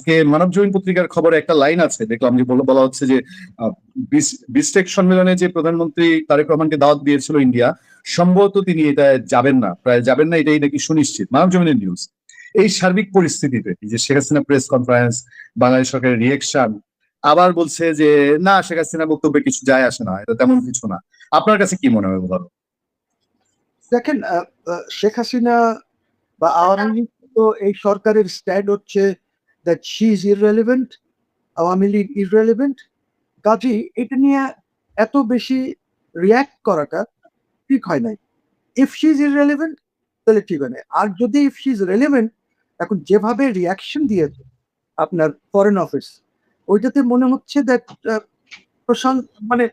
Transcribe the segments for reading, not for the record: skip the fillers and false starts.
আজকে মানবজমিন পত্রিকার খবরে একটা লাইন আছে, দেখলাম যে বলা হচ্ছে যে বিসটেক সম্মেলনে যে প্রধানমন্ত্রী তারেক রহমানকে দাওয়াত দিয়েছিল ইন্ডিয়া, সম্ভবত তিনি এটা যাবেন না, প্রায় যাবেন না, এটাই নাকি সুনিশ্চিত। মানবজমিনের নিউজ। এই সার্বিক পরিস্থিতিতে যে শেখ হাসিনা প্রেস কনফারেন্স, বাংলাদেশ সরকারের রিয়েকশন, আবার বলছে যে না, শেখ হাসিনার বক্তব্যে কিছু যায় আসে না, এটা তেমন কিছু না। আপনার কাছে কি মনে হয় বলো? দেখেন, শেখ হাসিনা বা আওয়ামী লীগ তো এই সরকারের স্ট্যান্ড হচ্ছে that she is irrelevant, Awami League irrelevant. Kazi এটা নিয়ে এত বেশি রিয়াক্ট করাটা ঠিক হয় নাই। ইফ শি ইজ ইররেলেভেন্ট তাহলে ঠিক হয় না। আর যদি ইফ শি ইজ রেলেভেন্ট, এখন যেভাবে রিয়াকশন দিয়েছে আপনার ফরেন অফিস, ওইটাতে মনে হচ্ছে দ্যাট প্রশান্ত মানে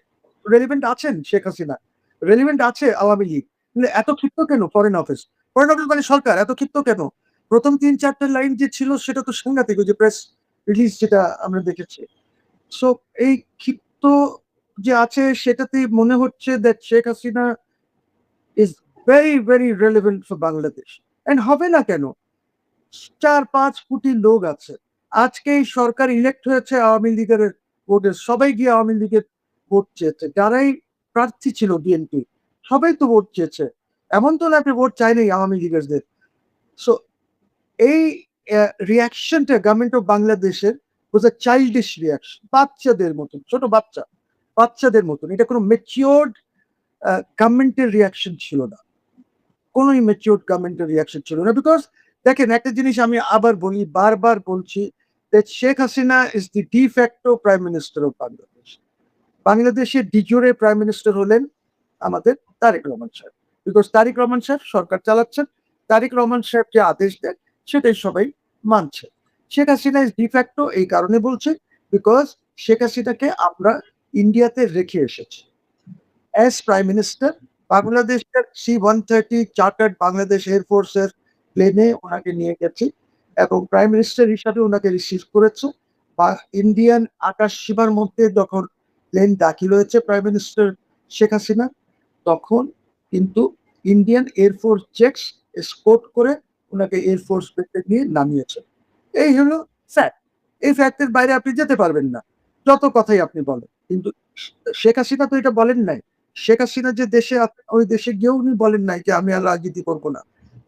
রেলিভেন্ট আছেন শেখ হাসিনা, রেলিভেন্ট আছে আওয়ামী লীগ, কিন্তু এত ক্ষিপ্ত কেন ফরেন অফিস? ফরেন অফিস মানে সরকার এত ক্ষিপ্ত কেন? প্রথম 3-4টা লাইন যে ছিল সেটা তো সাংঘাতিক, ওই যে প্রেস রিলিজ যেটা আমরা দেখেছি। সো এই ক্ষিপ্ত যে আছে সেটাতে মনে হচ্ছে that Sheikh Hasina is very very relevant for Bangladesh. And হবে না কেন? 4-5 কোটি লোক আছে। আজকে এই সরকার ইলেক্ট হয়েছে আওয়ামী লীগের ভোটে, সবাই গিয়ে আওয়ামী লীগের ভোট চেয়েছে। যারাই প্রার্থী ছিল বিএনপি, সবাই তো ভোট চেয়েছে। এমন তো না আপনি ভোট চাইনি আওয়ামী লীগেরদের। সো এই রিয়াকশনটা গভর্নমেন্ট অফ বাংলাদেশের ওয়াজ আ চাইল্ডিশ রিয়াকশন, বাচ্চাদের মতন, ছোট বাচ্চাদের মতন। এটা কোনো ম্যাচিওর্ড গভর্নমেন্টের রিয়াকশন ছিল না, কোনো ম্যাচিওর্ড গভর্নমেন্টের রিয়াকশন ছিল না। বিকজ দেখেন, একটা জিনিস আমি আবার বলি, বারবার বলছি, that Sheikh Hasina is the de facto prime minister of Bangladesh. বাংলাদেশের ডিজোরে প্রাইম মিনিস্টার হলেন আমাদের তারেক রহমান সাহেব। বিকজ তারেক রহমান সাহেব সরকার চালাচ্ছেন, তারেক রহমান সাহেব যে আদেশ দেন সেটাই সবাই মানছে। Sheikh Hasina is de facto এই কারণে বলছে, বিকজ শেখ হাসিনাকে আমরা ইন্ডিয়াতে রেখে এসেছি অ্যাজ প্রাইম মিনিস্টার। বাংলাদেশের C-130 চার্টার্ড বাংলাদেশ এয়ারফোর্সের প্লেনে ওনাকে নিয়ে গেছি এবং প্রাইম মিনিস্টার হিসাবে ওনাকে রিসিভ করেছে। বা ইন্ডিয়ান আকাশ সীমার মধ্যে যখন প্লেন দাখিল হয়েছে প্রাইম মিনিস্টার শেখ হাসিনা, তখন কিন্তু ইন্ডিয়ান এয়ারফোর্স চেকস এসকোর্ট করে ওনাকে এয়ারফোর্স বেসে নিয়ে নামিয়েছে। এই হলো ফ্যাক্ট। এই ফ্যাক্টের বাইরে আপনি যেতে পারবেন না, যত কথাই আপনি বলেন। কিন্তু শেখ হাসিনা তো এটা বলেন নাই। শেখ হাসিনা যে দেশে ওই দেশে গিয়েও উনি বলেন নাই যে আমি আর রাজনীতি করবো না।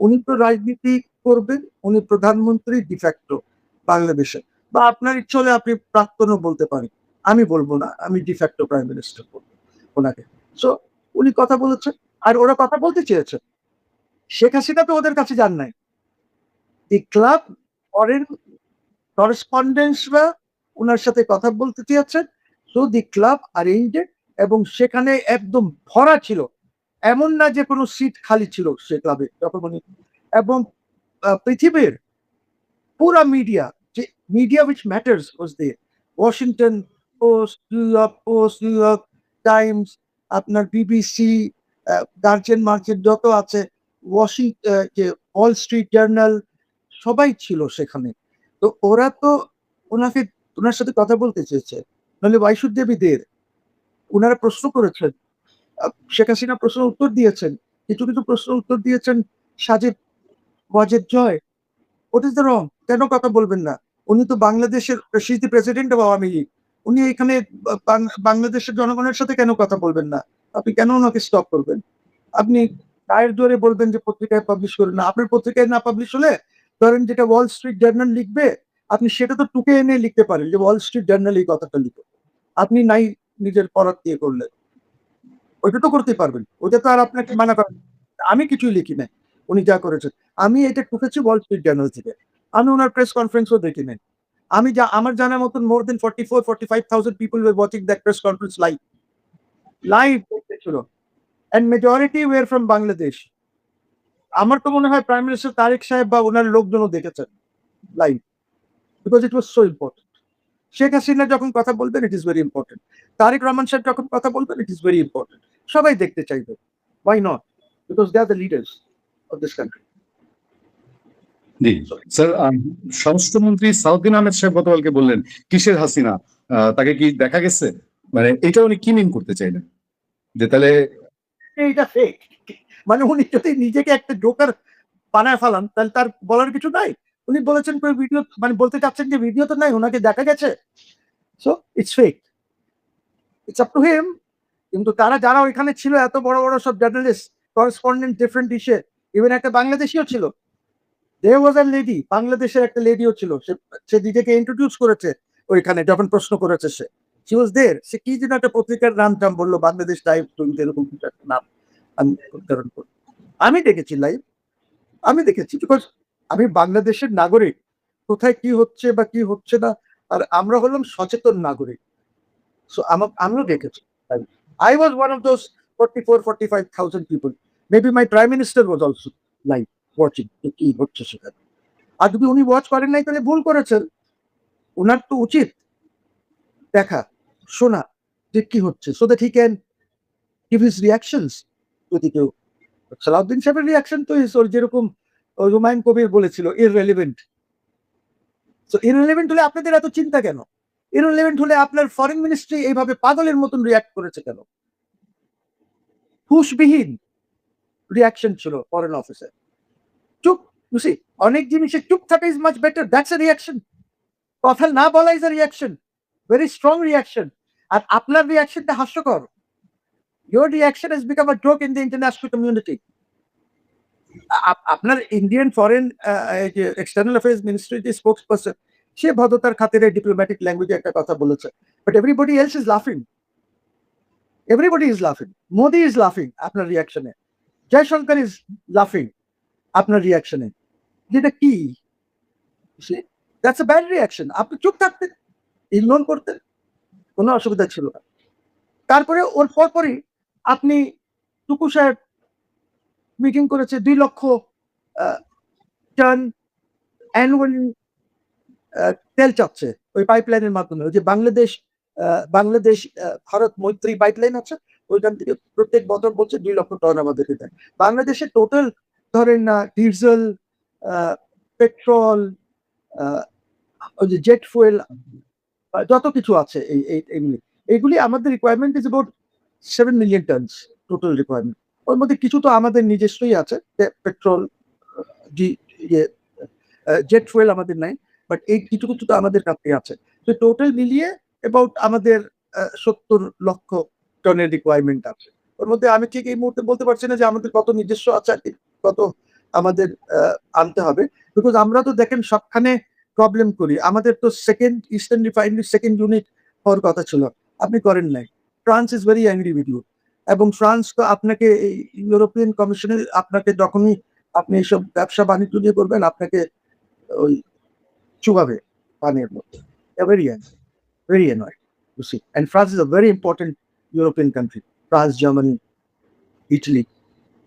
উনি তো রাজনীতি করবেন, উনি প্রধানমন্ত্রী ডিফ্যাক্টো বাংলাদেশে। বা আপনার ইচ্ছে হলে আপনি প্রাক্তনও বলতে পারেন, আমি বলবো না, আমি ডিফ্যাক্টো প্রাইম মিনিস্টার বলবো ওনাকে। সো উনি কথা বলেছেন, আর ওরা কথা বলতে চেয়েছে। শেখ হাসিনা তো ওদের কাছে যান নাই। দি ক্লাব ফরেন করেসপন্ডেন্সরা ওনার সাথে কথা বলতে চেয়েছেন। সো দি ক্লাব অ্যারেঞ্জড, এবং সেখানে একদম ভরা ছিল, এমন না যে কোনো সিট খালি ছিল সে ক্লাবে যখন উনি। এবং পৃথিবীর পুরা মিডিয়া, যে media which matters was there, Washington Post, New York Times, আপনার বিবিসি, গার্জেন মার্কেট যত আছে, যে ওয়াল স্ট্রিট জার্নাল, সবাই ছিল সেখানে। তো ওরা তো ওনাকে, ওনার সাথে কথা বলতে চেয়েছে, নাহলে why should they be there? ওনারা প্রশ্ন করেছেন, শেখ হাসিনা প্রশ্ন উত্তর দিয়েছেন, কিছু কিছু প্রশ্ন উত্তর দিয়েছেন Sajed Wazed Joy. What is the wrong? কেন কথা বলবেন না? উনি তো বাংলাদেশের প্রেসিডেন্ট অফ আওয়ামী লীগ। উনি এখানে বাংলাদেশের জনগণের সাথে কেন কথা বলবেন না? আপনি কেন ওনাকে স্টপ করবেন? আপনি গায়ের জোরে বলবেন যে পত্রিকায় পাবলিশ করেন না। আপনার পত্রিকায় না পাবলিশ হলে ধরেন যেটা ওয়াল স্ট্রিট জার্নাল লিখবে, আপনি সেটা তো টুকে এনে লিখতে পারেন যে ওয়াল স্ট্রিট জার্নাল এই কথাটা লিখো। আপনি নাই নিজের পরাত দিয়ে করলেন, ওইটা তো করতে পারবেন, ওইটা তো আর আপনাকে মানা করেন। আমি কিছুই লিখি নাই উনি যা করেছেন। আমি এটা টুকেছি ওয়াল স্ট্রিট জার্নাল থেকে। আমি ওনার প্রেস কনফারেন্সও দেখি নাই। আমি আমার জানার মতন more than 44-45,000 people were watching that press conference live দেখতেছিল, and majority were from Bangladesh. আমার তো মনে হয় প্রাইম মিনিস্টার তারেক সাহেব বা ওনার লোকজনও দেখেছেন live, because it was so important. Sheikh Hasina যখন কথা বলবেন, it is very important. Tarek Rahman Saheb যখন কথা বলবেন, ইট ইজ ভেরি ইম্পর্টেন্ট। সবাই দেখতে চাইবে। Why not? Because they are the leaders of this country. জি স্যার, স্বরাষ্ট্রমন্ত্রী সাউদ্দিন আহমেদ সাহেব গতকালকে বললেন কিসের হাসিনা, তাকে কি দেখা গেছে? মানে এটা উনি কি মিন করতে চাইলেন? যে তাহলে এটা ফেক। মানে উনি যদি নিজেকে একটা জোকার বানায় ফেলান, তাহলে তার বলার কিছু নাই। উনি বলেছেন ভিডিও, মানে বলতে চাচ্ছেন যে ভিডিও তো নাই, ওনাকে দেখা গেছে। So it's fake, it's up to him. কিন্তু তারা যারা ওইখানে ছিল, এত বড় বড় সব জার্নালিস্ট, করেসপন্ডেন্ট ডিফারেন্ট ইস্যে, ইভেন একটা বাংলাদেশিও ছিল, দেয়ার ওয়াজ আ লেডি, বাংলাদেশের একটা লেডিও ছিল, সে নিজেকে ইন্ট্রোডিউস করেছে ওইখানে যখন প্রশ্ন করেছে সে, শি ওয়াজ দেয়ার। সে কি যেন একটা পত্রিকার নাম টাম বললো, বাংলাদেশ টাইপ এরকম কিছু একটা নাম আমি উচ্চারণ করি। আমি দেখেছি লাইভ, আমি দেখেছি, বিকজ আমি বাংলাদেশের নাগরিক, কোথায় কি হচ্ছে বা কি হচ্ছে না, আর আমরা হলাম সচেতন নাগরিক। সো আমিও দেখেছি। I was one of those 44-45,000 people. Maybe my prime minister was also live watching কি হচ্ছে সেখানে। আর যদি উনি ওয়াচ করেন নাই তাহলে ভুল করেছেন। ওনার তো উচিত দেখা, শোনা যে কি হচ্ছে, so that he can give his reactions যদি কেউ। সালাউদ্দিন সাহেবের রিয়াকশন তো ওর যেরকম হুমায়ুন কবির বলেছিল, irrelevant. So irrelevant হলে আপনাদের এত চিন্তা কেন? irrelevant হলে আপনার ফরেন মিনিস্ট্রি এইভাবে পাগলের মতন রিয়াক্ট করেছে কেন? হুঁশবিহীন রিয়াকশন ছিল ফরেন অফিসে। চুপ, you see, অনেক জিনিসে চুপ থাকা is much better, that's a reaction. কথা না বলা is a reaction, very strong reaction. আর আপনার রিয়াকশনটা হাস্যকর। Your reaction has become a joke in the international community. আপনার ইন্ডিয়ান ফরেন এক্সটার্নাল অ্যাফেয়ার্স মিনিস্ট্রির যে স্পোক্স পারসন, সে ভদ্রতার খাতিরে ডিপ্লোম্যাটিক ল্যাঙ্গুয়েজে একটা কথা বলেছে, বাট এভরিবডি এলস ইজ লাফিং, এভরিবডি ইজ লাফিং। মোদি ইজ লাফিং আপনার রিয়াকশনে, জয়শঙ্কর ইজ লাফিং আপনার রিয়াকশনে, যেটা কি? That's a bad reaction. আপনি চুপ থাকতেন, ইগনোর করতেন, কোনো অসুবিধা ছিল না। তারপরে ওর পরপরই আপনি টুকু সাহেব মিটিং করেছে 2 লক্ষ টন অ্যানুয়ালি তেল চাচ্ছে ওই পাইপলাইনের মাধ্যমে। ওই যে বাংলাদেশ ভারত মৈত্রী পাইপলাইন আছে, ওইখান থেকে প্রত্যেক বছর বলছে 2 লক্ষ টন আমাদেরকে দেয়। বাংলাদেশের টোটাল ধরেন না ডিজেল, পেট্রোল, ওই যে জেট ফুয়েল, যত কিছু আছে এইগুলি আমাদের requirement is about 7 million tons total requirement. ওর মধ্যে কিছু তো আমাদের নিজস্বই আছে, পেট্রোল, জেট ফুয়েল আমাদের নাই, বাট এই কিছু কিছু তো আমাদের কাছে আছে। তো টোটাল মিলিয়ে অ্যাবাউট আমাদের 70 লক্ষ টনের রিকোয়ারমেন্ট আছে। ওর মধ্যে আমি ঠিক এই মুহূর্তে বলতে পারছি না যে আমাদের কত নিজস্ব আছে আর কত আমাদের আনতে হবে, বিকজ আমরা তো দেখেন সবখানে প্রবলেম করি। আমাদের তো second eastern refinery second unit হওয়ার কথা ছিল, আপনি করেন নাই। France is very angry with you, এবং ফ্রান্স তো আপনাকে ইউরোপিয়ান কমিশনের আপনাকে যখনই আপনি এইসব ব্যবসা বাণিজ্য নিয়ে করবেন, আপনাকে ওই চুবাবে পানির মধ্যে। Very very annoyed, you see. And France is a very important European country. France, Germany, Italy,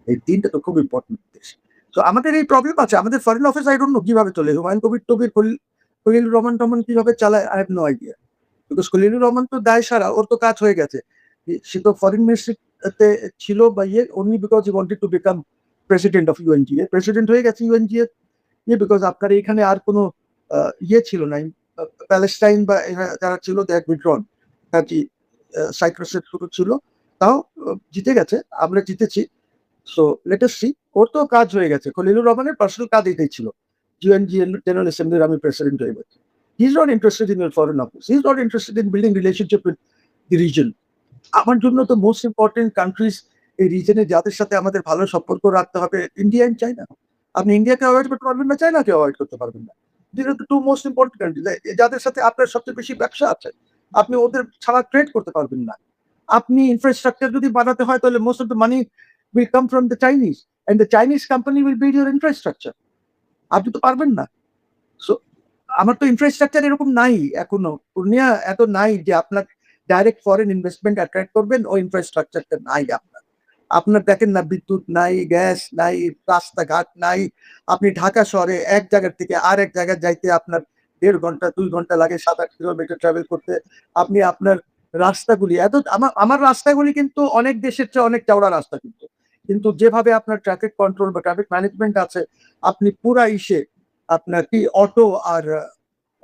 এই তিনটা তো খুব ইম্পর্টেন্ট দেশ। তো আমাদের এই প্রবলেম আছে। আমাদের foreign office I don't know কিভাবে চলে, হুমায়ুন কবির খলিলুর রহমান কিভাবে চালায়, I have no idea. Because Khalilur Rahman তো দায় সারা, ওর তো কাজ হয়ে গেছে। সে তো ফরেন মিনিস্ট্রিতে ছিল বা only because he wanted to become president of UNGA, president হয়ে গেছে ইউএনজিএ, বিকজ আপনার এখানে আর কোনো ছিল না। প্যালেস্টাইন বা যারা ছিল দে হ্যাড উইথড্রন, সাইপ্রাসের শুরু ছিল, তাও জিতে গেছে, আমরা জিতেছি। সো লেট আস সি, ওর তো কাজ হয়ে গেছে। খলিলুর রহমানের পার্সোনাল কাজ এটাই ছিল, ইউএনজিএ জেনারেল অ্যাসেম্বলির আমি প্রেসিডেন্ট হয়ে গেছি। He is not interested in your foreign office, he is not interested in building relationship with the reason. আমার জন্য তো মোস্ট ইম্পর্টেন্ট কান্ট্রিজ এই রিজনে, যাদের সাথে আমাদের ভালো সম্পর্ক রাখতে হবে, ইন্ডিয়া এন্ড চায়না। আপনি ইন্ডিয়াকে অ্যাভয়েড করতে পারবেন না, চায়নাকে অ্যাভয়েড করতে পারবেন না। This are the two most important country, যাদের সাথে আপনার সবচেয়ে বেশি ব্যবসা আছে। আপনি ওদের ছাড়া ট্রেড করতে পারবেন না। আপনি ইনফ্রাস্ট্রাকচার যদি বানাতে হয়, তাহলে most of the money will come from the Chinese, and the Chinese company will build your infrastructure. আপনি তো পারবেন না। সো আমার তো ইনফ্রাস্ট্রাকচার এরকম নাই এখনো, পূর্ণিয়া এত নাই যে আপনার ডাইরেক্ট ফরেন ইনভেস্টমেন্ট অ্যাট্রাক্ট করবেন, ওই ইনফ্রাস্ট্রাকচারটা নাই আপনার। আপনার দেখেন না, বিদ্যুৎ নাই, গ্যাস নাই, রাস্তাঘাট নাই। আপনি ঢাকা শহরে এক জায়গার থেকে আর এক জায়গায় যাইতে আপনার 1.5 ঘন্টা 2 ঘন্টা লাগে 7-8 কিলোমিটার ট্রাভেল করতে। আপনি আপনার রাস্তাগুলি এত, আমার রাস্তাগুলি কিন্তু অনেক দেশের চেয়ে অনেক চওড়া রাস্তা, কিন্তু যেভাবে আপনার ট্রাফিক কন্ট্রোল বা ট্রাফিক ম্যানেজমেন্ট আছে, আপনি পুরা আপনার কি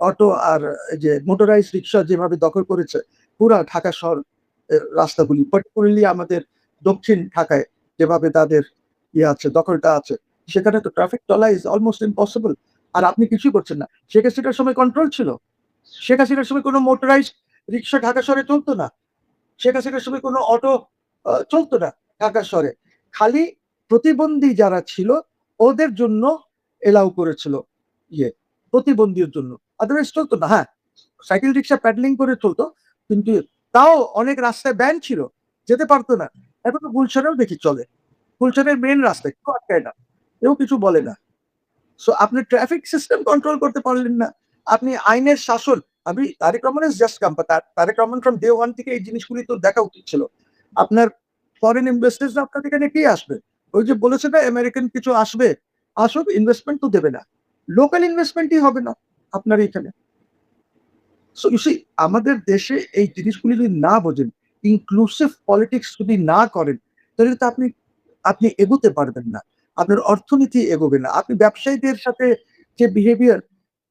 অটো আর যে মোটরাইজ রিক্সা যেভাবে দখল করেছে পুরা ঢাকা শহর রাস্তাগুলি, পার্টিকুলারলি আমাদের দক্ষিণ ঢাকায় যেভাবে তাদের আছে, দখলটা আছে, সেখানে তো ট্রাফিক চলা ইজ অলমোস্ট ইম্পসিবল। আর আপনি কিছুই করছেন না। শেখ হাসিনার সময় কন্ট্রোল ছিল। শেখ হাসিনার সময় কোনো মোটরাইজড রিক্সা ঢাকা শহরে চলতো না। শেখ হাসিনার সময় কোনো অটো চলতো না ঢাকা শহরে। খালি প্রতিবন্ধী যারা ছিল ওদের জন্য এলাও করেছিল ইয়ে, প্রতিবন্ধীর জন্য। আদারওয়াইজ চলতো না। হ্যাঁ, সাইকেল রিক্সা প্যাডলিং করে চলতো, কিন্তু তাও অনেক রাস্তায় ব্যান ছিল, যেতে পারতো না। এখন তো গুলশানেও দেখি চলে। গুলশানের মেইন রাস্তায় কেউ আটকায় না, কেউ কিছু বলে না। সো আপনি ট্রাফিক সিস্টেম কন্ট্রোল করতে পারলেন না, আপনি আইনের শাসন। আমি Tarek Rahman is just come, Tarek Rahman from day one থেকে এই জিনিসগুলি তো দেখা উচিত ছিল। আপনার ফরেন ইনভেস্টার্স আপনার এখানে কি আসবে? ওই যে বলেছে না আমেরিকান কিছু আসবে, আসুক, ইনভেস্টমেন্ট তো দেবে না, লোকাল ইনভেস্টমেন্টই হবে না আপনার এখানে। সো ইউ সি, আমাদের দেশে এই জিনিসগুলি যদি না বোঝেন, ইনক্লুসিভ পলিটিক্স যদি না করেন, তাহলে তো আপনি আপনি এগোতে পারবেন না, আপনার অর্থনীতি এগোবে না। আপনি ব্যবসায়ীদের সাথে যে behaviour,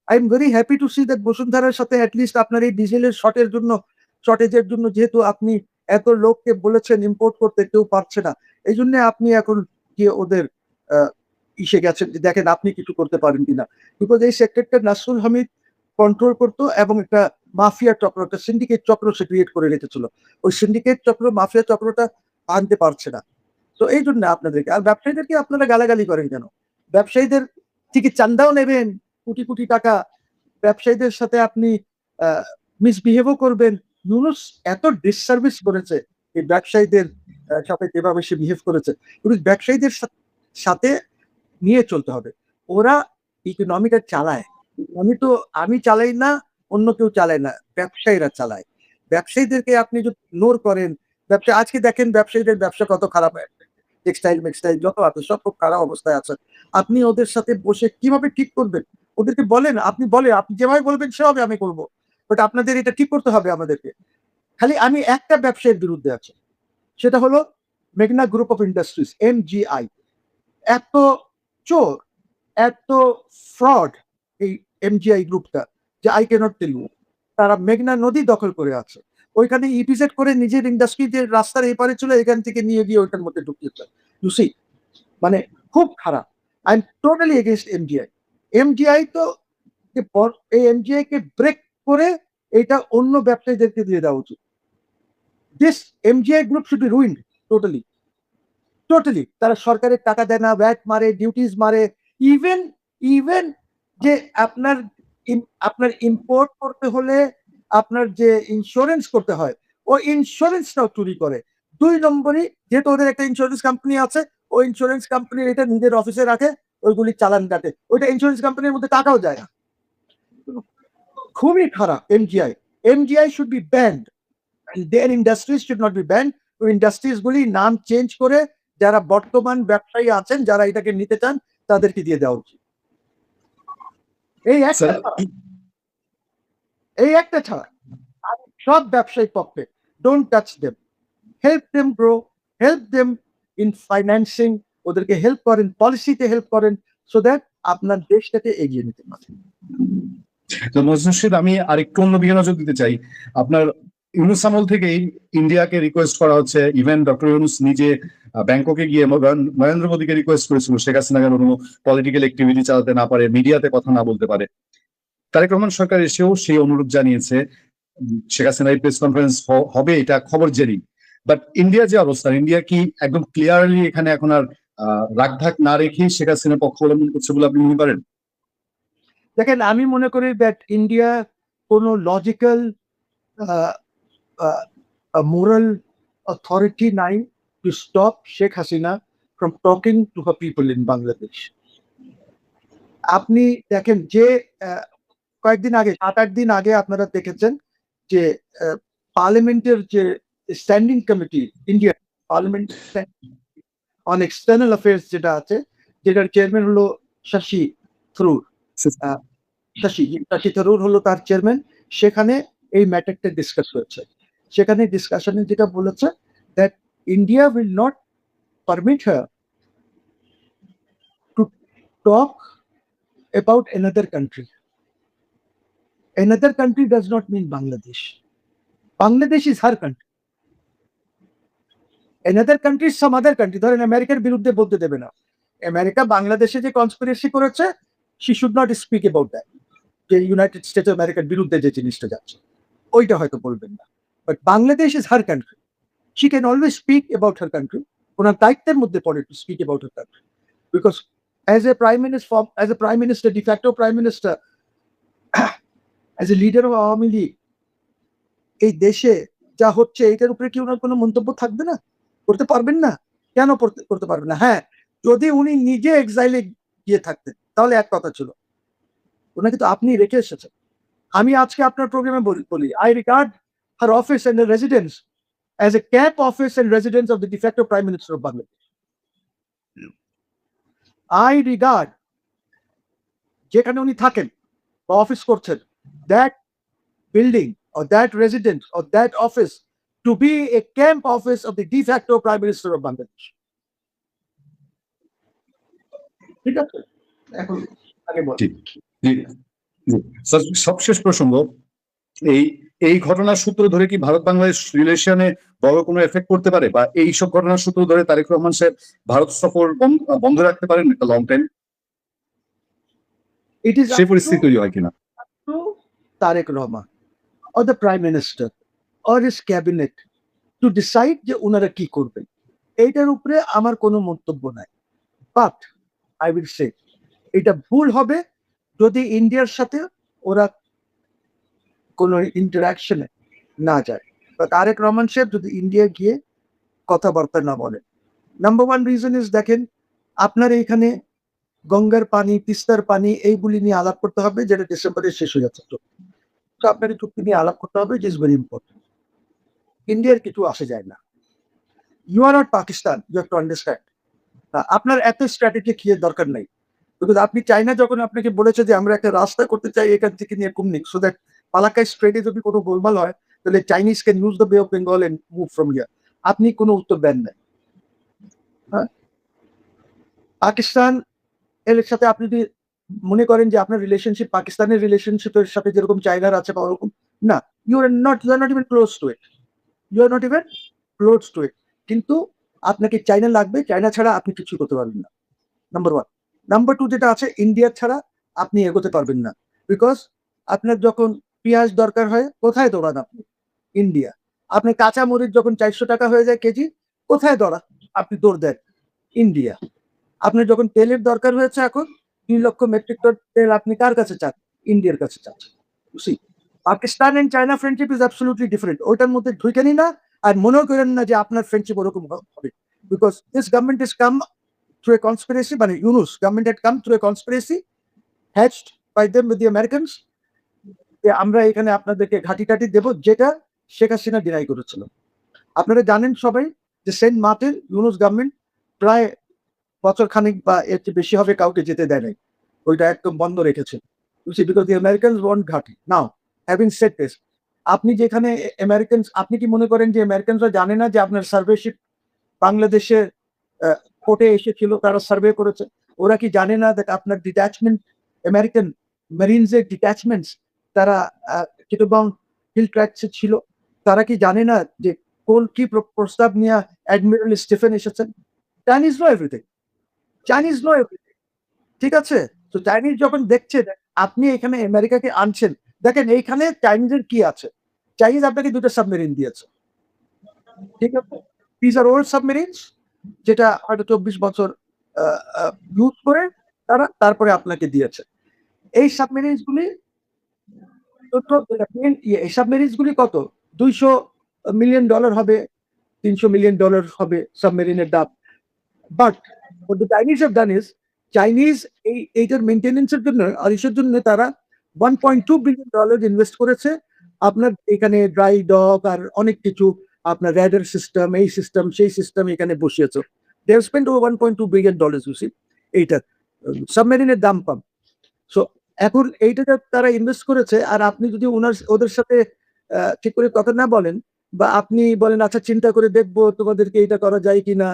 I am very happy to see that বসুন্ধরার সাথে অ্যাটলিস্ট আপনার এই ডিজেলের শর্টেজের জন্য যেহেতু আপনি এত লোককে বলেছেন ইম্পোর্ট করতে, কেউ পারছে না, এই জন্য আপনি এখন গিয়ে ওদের ইসে গেছেন যে দেখেন আপনি কিছু করতে পারেন কিনা। বিকজ এই সেক্টরটা নাসরুল হামিদ কন্ট্রোল করতো এবং একটা মাফিয়া চক্র, একটা সিন্ডিকেট চক্র সে ক্রিয়েট করে রেখেছিল। ওই সিন্ডিকেট চক্র, মাফিয়া চক্রটা আনতে পারছে না। তো এই জন্য আপনাদেরকে, আর ব্যবসায়ীদেরকে আপনারা গালাগালি করেন কেন? ব্যবসায়ীদের থেকে চান্দাও নেবেন কোটি কোটি টাকা, ব্যবসায়ীদের সাথে আপনি মিসবিহেভও করবেন। ইউনুস এত ডিসসার্ভিস করেছে এই ব্যবসায়ীদের সাথে, যেভাবে সে বিহেভ করেছে। কিন্তু ব্যবসায়ীদের সাথে নিয়ে চলতে হবে, ওরা ইকোনমিটা চালায়। আমি চালাই না, অন্য কেউ চালায় না, ব্যবসায়ীরা চালায়। ব্যবসায়ীদেরকে আপনি যদি ইগনোর করেন, ব্যবসা আজকে দেখেন ব্যবসায়ীদের ব্যবসা কত খারাপ হয়, টেক্সটাইল মেক্সটাইল যত আছে সব খুব খারাপ অবস্থায় আছে। আপনি ওদের সাথে বসে কিভাবে ঠিক করবেন? ওদেরকে বলেন, আপনি যেভাবে বলবেন সেভাবে আমি করবো, বাট আপনাদের এটা ঠিক করতে হবে আমাদেরকে। খালি আমি একটা ব্যবসায়ের বিরুদ্ধে আছি, সেটা হলো মেঘনা গ্রুপ অফ ইন্ডাস্ট্রিজ, MGI। এত চোর, এত ফ্রড এই MGI গ্রুপটা, যে আই ক্যানট টেল ইউ। তারা মেঘনা নদী দখল করে আছে, ওইখানে ইপিজেড করে নিজের ইন্ডাস্ট্রি যে রাস্তার এপারে ছিল এখান থেকে নিয়ে গিয়ে ওইটার মধ্যে ঢুকিয়েছে। ইউ সি, মানে খুব খারাপ। I am totally against MGI। MGI তো এই MGI কে ব্রেক করে এটা অন্য ব্যবসায়ীদেরকে দিয়ে দেওয়া উচিত। This MGI group should be ruined totally. Totally তারা সরকারের টাকা দেয় না, ভ্যাট মারে, ডিউটিস মারে। ইভেন ইভেন যে আপনার আপনার ইম্পোর্ট করতে হলে আপনার যে ইন্স্যুরেন্স করতে হয়, ওই ইন্স্যুরেন্সটাও চুরি করে। 2 নম্বরই, যেহেতু ওদের একটা ইন্স্যুরেন্স কোম্পানি আছে, ওই ইন্স্যুরেন্স কোম্পানির এটা নিজের অফিসে রাখে, ওইগুলি চালান কাটে, ওইটা ইন্স্যুরেন্স কোম্পানির মধ্যে টাকাও যায় না। খুবই খারাপ MGI। MGI should be banned, there industries should not be banned. ওই ইন্ডাস্ট্রিজ গুলি নাম চেঞ্জ করে যারা বর্তমান ব্যবসায়ী আছেন, যারা এটাকে নিতে চান, তাদেরকে দিয়ে দেওয়া উচিত। এই একটা স্যার, ছাড়া, এই একটা ছাড়া আমি সব ব্যবসায়ী পক্ষে, don't touch them, help them grow, help them in financing, ওদেরকে হেল্প করেন, পলিসিতে হেল্প করেন, সো দ্যাট আপনার দেশটাকে এগিয়ে নিতে পারেন। তো মজনুর রশিদ, আমি আরেকটু অন্য দিকে নজর দিতে চাই। আপনার ইউনুস আমল থেকেই ইন্ডিয়াকে রিকোয়েস্ট করা হচ্ছে, ইভেন ডক্টর ইউনুস নিজে ব্যাংককে গিয়ে নরেন্দ্র মোদীকে রিকোয়েস্ট করেছিল শেখ হাসিনা যেন কোনো পলিটিক্যাল অ্যাক্টিভিটি চালাতে না পারে, মিডিয়াতে কথা না বলতে পারে। তারেক রহমান সরকার এসেও সেই অনুরোধ জানিয়েছে। শেখ হাসিনার প্রেস কনফারেন্স হবে এটা খবর জেরি। বাট ইন্ডিয়া যে অবস্থা, ইন্ডিয়া কি একদম ক্লিয়ারলি এখানে এখন আর রাগঢাক না রেখেই শেখ হাসিনার পক্ষ অবলম্বন করছে বলে আপনি মনে করেন? দেখেন, আমি মনে করি দ্যাট ইন্ডিয়া কোনো লজিক্যাল মোরাল অথরিটি নাই to stop Sheikh Hasina from talking to her people in Bangladesh. আপনি দেখেন যে কয়েকদিন আগে, 7-8 দিন আগে আপনারা দেখেছেন যে পার্লামেন্টের যে standing committee, India parliament on external affairs যেটা আছে, যেটার চেয়ারম্যান হলো শশী থরুর, শশী থরুর হলো তার চেয়ারম্যান। সেখানে এই ম্যাটারটা ডিসকাস হয়েছে। সেখানে ডিসকাশনে যেটা বলেছে, that India will not permit her to talk about another country. Another country does not mean Bangladesh. Bangladesh is her country. Another country is some other country. ধরেন আমেরিকার বিরুদ্ধে বলতে দেবে না। আমেরিকা বাংলাদেশে যে কনস্পিরেসি করেছে, she should not speak about that, যে ইউনাইটেড স্টেটস অফ আমেরিকার বিরুদ্ধে যে জিনিসটা যাচ্ছে ওইটা হয়তো বলবেন না। But Bangladesh is her country, she can always speak about her country, ওনার দায়িত্বের মধ্যে পড়ে to speak about her country, because as a prime minister, de facto prime minister, as a leader of Awami League, এই দেশে যা হচ্ছে এটার উপরে কি ওনার কোনো মন্তব্য থাকবে না? করতে পারবেন না? কেন করতে পারবেন না? হ্যাঁ, যদি উনি নিজে এক্সাইলে গিয়ে থাকতেন তাহলে এক কথা ছিল, ওনাকে তো আপনি রেখে এসেছেন। আমি আজকে আপনার প্রোগ্রামে বলি, I regard her office and residence as a camp office and residence of the de facto prime minister of Bangladesh. I regard যেখানে উনি থাকেন বা অফিস করছেন, that building or that residence or that office to be a camp office of the de facto prime minister of Bangladesh. ঠিক আছে, এখন আগে বল। জি জি জি sir, সবশেষ প্রসঙ্গ, এই এই ঘটনার সূত্র ধরে কি ভারত বাংলাদেশ রিলেশনে বড় কোনো এফেক্ট করতে পারে, বা এই সব ঘটনার সূত্র ধরে তারেক রহমান সাহেব ভারত সফর বন্ধ রাখতে পারেন একটা লং টাইম? It is সেই পরিস্থিতি তৈরি হয় কিনা? up to Tariq Rahman or the prime minister or his cabinet to decide যে ওনারা কি করবেন, এইটার উপরে আমার কোনো মন্তব্য নাই। বাট আই উইল সে এটা ভুল হবে যদি ইন্ডিয়ার সাথে ওরা কোনো ইন্টারাকশনে না যায়, বা তারেক রহমান সাহেব যদি ইন্ডিয়া গিয়ে কথাবার্তা না বলেন। নাম্বার ওয়ান রিজন ইজ, দেখেন আপনার এইখানে গঙ্গার পানি, তিস্তার পানি এইগুলি নিয়ে আলাপ করতে হবে, যেটা ডিসেম্বরে শেষ হয়ে যাচ্ছে। তো আপনার এই চুক্তি নিয়ে আলাপ করতে হবে, ইট ইজ ভেরি ইম্পর্টেন্ট। ইন্ডিয়ার কিছু আসে যায় না। You are not Pakistan, you have to understand. আপনার এত স্ট্র্যাটেজি খেয়ে দরকার নাই, বিকজ আপনি চাইনা যখন আপনাকে বলেছে যে আমরা একটা রাস্তা করতে চাই এখান থেকে নিয়ে কুমনিক, সো দ্যাট পালাক্কাই স্ট্রেটে যদি কোনো গোলমাল হয় তাহলে Chinese can use the bay of Bengal and move from here, আপনি কোনো উত্তর দেন নাই। হ্যাঁ, পাকিস্তান এর সাথে আপনি যদি মনে করেন যে আপনার রিলেশনশিপ পাকিস্তানের রিলেশনশিপের সাথে যেরকম চাইনার আছে বা ওরকম না, you are not even close to it, you are not even close to it. কিন্তু আপনাকে চাইনা লাগবে, চাইনা ছাড়া আপনি কিছু করতে পারবেন না, নাম্বার ওয়ান। নাম্বার টু যেটা আছে, ইন্ডিয়া ছাড়া আপনি এগোতে পারবেন না, বিকজ আপনার যখন পেঁয়াজ দরকার হয় কোথায় দৌড়ান আপনি? ইন্ডিয়া। আপনি কাঁচা মরিচ যখন 400 টাকা হয়ে যায় কেজি, কোথায় দৌড়া আপনি? দৌড় দেন ইন্ডিয়া। আপনার যখন তেলের দরকার হয়েছে এখন 2 লক্ষ মেট্রিক টন তেল, আপনি কার কাছে চান? ইন্ডিয়ার কাছে চাচ্ছেন। Pakistan and China friendship is absolutely different, ওইটার মধ্যে ঢুকেনি না, আর মনেও করেন না যে আপনার ফ্রেন্ডশিপ ওরকম হবে, because this government is come through a conspiracy, মানে Yunus government had come through a conspiracy hatched by them with the Americans, যে আমরা এখানে আপনাদেরকে ঘাটি টাটি দেব, যেটা শেখ হাসিনা ডিনাই করেছিল। আপনারা জানেন সবাই যে সেন্ট মার্টিন ইউনুস গভর্নমেন্ট প্রায় বছর খানিক বা এর চেয়ে বেশি হবে কাউকে যেতে দেয় নাই, ওইটা একদম বন্ধ রেখেছে, বিকজ দি আমেরিকানস ওয়ান্ট ঘাটি। নাও হ্যাভিং সেড দিস, আপনি যেখানে আমেরিকানস, আপনি কি মনে করেন যে আমেরিকানসরা জানে না যে আপনার সার্ভেশিপ বাংলাদেশে কোর্টে এসেছিল, তারা সার্ভে করেছে? ওরা কি জানে না দ্যাট আপনার ডিট্যাচমেন্ট, আমেরিকান মেরিনসের ডিট্যাচমেন্টস, তারা চিটাগং হিল ট্র্যাক্সে ছিল? তারা কি জানে না যে কোন কি প্রস্তাব নিয়ে অ্যাডমিরাল স্টিফেন এসেছেন? Chinese know everything, Chinese know everything, ঠিক আছে? তো চাইনিজ যখন দেখছে আপনি এখানে আমেরিকাকে আনছেন, দেখেন এইখানে চাইনিজের কি আছে, চাইনিজ আপনাকে 2টা সাবমেরিন দিয়েছে, ঠিক আছে? দিজ আর ওল্ড সাবমেরিনস, যেটা হয়তো 24 বছর ইউজ করে তারা তারপরে আপনাকে দিয়েছে। এই সাবমেরিনস গুলি এই সাবমেরিনস গুলি কত? $200 মিলিয়ন হবে, $300 মিলিয়ন হবে সাবমেরিনের দাম। But what the Chinese have done is, Chinese এইটার মেইনটেনেন্সের জন্য আর ইসের জন্য তারা $1.2 বিলিয়ন ইনভেস্ট করেছে। আপনার এখানে ড্রাই ডক আর অনেক কিছু, আপনার রেডার সিস্টেম, এই সিস্টেম সেই সিস্টেম এখানে বসিয়েছে। They have spent over $1.2 billion, you see, এইটা সাবমেরিনের দাম কম। সো এখন এইটা তারা ইনভেস্ট করেছে, আর আপনি যদি ওদের সাথে ঠিক করে কথা না বলেন, বা আপনি বলেন আচ্ছা চিন্তা করে দেখবো তোমাদেরকে এটা করা যায় কিনা,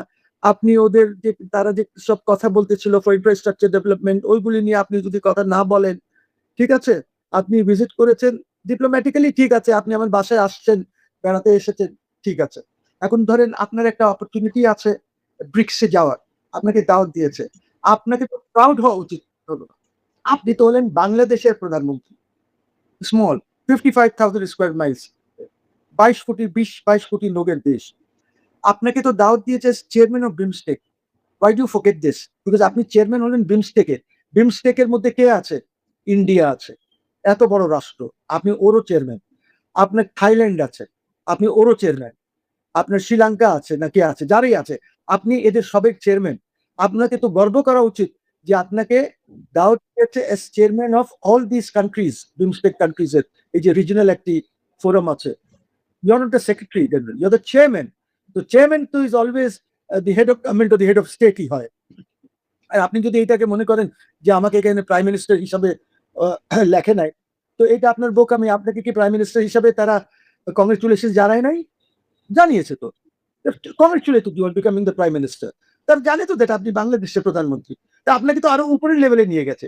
আপনি ওদের যে তারা যে সব কথা বলতেছিল ফর ইনফ্রাস্ট্রাকচার ডেভেলপমেন্ট, ওইগুলি নিয়ে আপনি যদি কথা না বলেন, ঠিক আছে? আপনি ভিজিট করেছেন ডিপ্লোম্যাটিক্যালি, ঠিক আছে, আপনি আমার বাসায় আসছেন, বেড়াতে এসেছেন, ঠিক আছে। এখন ধরেন আপনার একটা অপরচুনিটি আছে ব্রিক্সে যাওয়ার, আপনাকে দাওয়াত দিয়েছে, আপনাকে তো প্রাউড হওয়া উচিত হলো, আপনি তো হলেন বাংলাদেশের প্রধানমন্ত্রী, স্মল 55,000 স্কোয়ার মাইলস, 22 কোটি লোকের দেশ। আপনাকে তো দাওয়াত দিয়েছে chairman of BIMSTEC. Why do forget this? Because আপনি চেয়ারম্যান হলেন বিমস্টেকের। বিমস্টেকের মধ্যে কে আছে? ইন্ডিয়া আছে, এত বড় রাষ্ট্র, আপনি ওরও চেয়ারম্যান। আপনার থাইল্যান্ড আছে, আপনি ওরও চেয়ারম্যান। আপনার শ্রীলঙ্কা আছে নাকি আছে, যারাই আছে, আপনি এদের সবের চেয়ারম্যান। আপনাকে তো গর্ব করা উচিত যে আপনাকে দাওয়াত দিয়েছে as chairman of all this countries, BIMSTEC countries এর এই যে রিজনাল একটি ফোরাম আছে। You are not the secretary general, you are the chairman. তো চেয়ারম্যান তো is always the head of government, the head of স্টেটই হয়। আর আপনি যদি এইটাকে মনে করেন যে আমাকে এখানে প্রাইম মিনিস্টার হিসাবে লেখে নাই, তো এটা আপনার বোকামি। আপনাকে কি প্রাইম মিনিস্টার হিসাবে তারা কংগ্রেচুলেশন জানায় নাই? জানিয়েছে তো। Congratulate you are becoming the prime minister. তারা জানে তো দ্যাট আপনি বাংলাদেশের প্রধানমন্ত্রী। তা আপনাকে তো আরো উপরের লেভেলে নিয়ে গেছে।